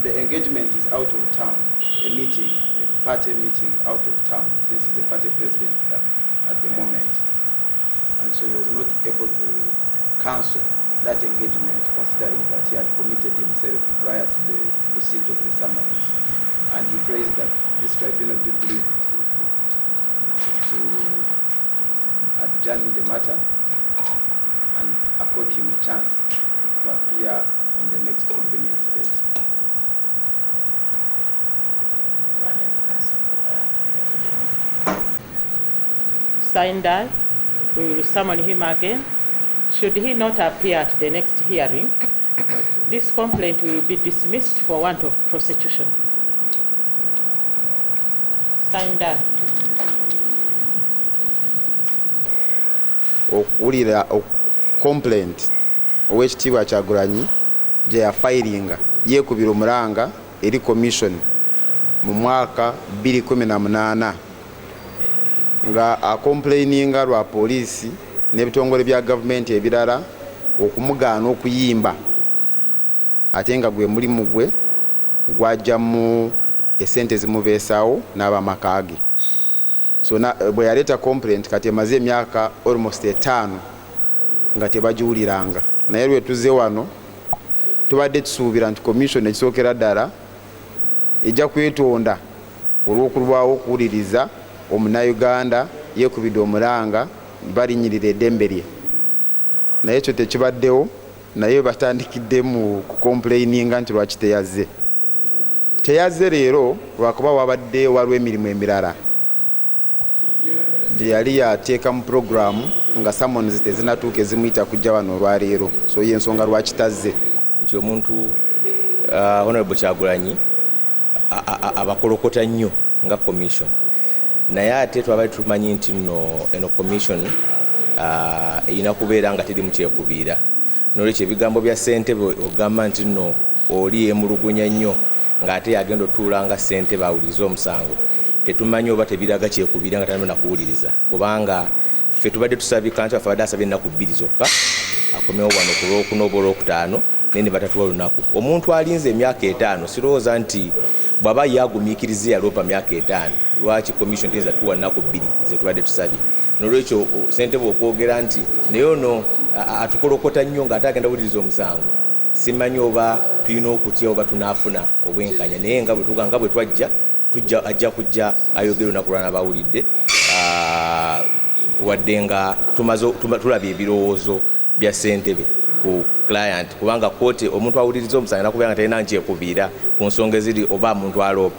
the engagement is out of town, a meeting, a party meeting out of town, since he's the party president at the moment. And so he was not able to cancel that engagement, considering that he had committed himself prior to the receipt of the summons. And he prays that this tribunal be pleased to adjourn the matter and accord him a chance to appear on the next convenient date. Signed that, we will summon him again. Should he not appear at the next hearing, this complaint will be dismissed for want of prosecution. Signed that. Okuwulira complaint ow'ekitiibwa Kyagulanyi gye yafayiringa yeekubira omulanga eri commission mu mwaka 2018 nga akomplaininga lwa poliisi n'ebitongole bya gavumenti ebirala okumugaana okuyimba ate nga gwe mulimu gwe gwajjamu esente zimubeesawo n'abamaka ge. So bwe yaleeta complaint kati emaze emyaka almost 5 nga tebagiwuliranga, naye lwe tuzze wano tubadde tusuubira nti commission ekisookera ddala ejja kwetonda olw'okulwawo okuwuliriza omunnayuganda yeekubidde omulanga balinyirira eddembe lye, naye ekyo tekibaddewo, naye batandikidde mu kukomplaininga nti lwaki teyazze leero lwakuba wabadde waliwo emirimu emirala gye yali yateeka mu programu nga summons tezinatuuka ezimuyita kujja wano olwaleero, so ye ensonga lwaki tazze. Nti omuntu Honorable Kyagulanyi abakolokota nnyo nga commission, naye ate twabali tumanyi nti eno commission erina kubeera nga teri mukyekubiira, n'olwekyo ebigambo bya ssentebe ogamba nti nno oli emulugunya nnyo ng'ate yagenda otuula nga ssentebe awuliriza omusango, tetumanyi oba tebiraga kyekubiira nga tanaba nakuwuliriza, kubanga ffe tubadde tusabika nti abadde asabye ennaku 2 zokka akomewo wano ku Lwokuna oba Olwokutaano nene batatuwa lunaku. Omuntu alinze emyaka 5 sirowooza nti bw'aba yagumiikiriza yaloopa myaka 5 lwaki commission teyinza tuwa nnaku 2 ze tubadde tusabye. N'olwekyo ssentebe okwogera nti naye ono atukolokota nnyo ng'ate agenda wuliriza omusango, simanyi oba tulina okutya oba tunaafuna obwenkanya, naye nga bwe twajja ajja kujja ayogera olunaku lwana bawulidde wadde nga tulabye ebirowoozo bya ssentebe ku client, kubanga kooti omuntu awuliriza omusango nakubeera nga talina nkyekubiira ku nsonga eziri oba muntu aloopa.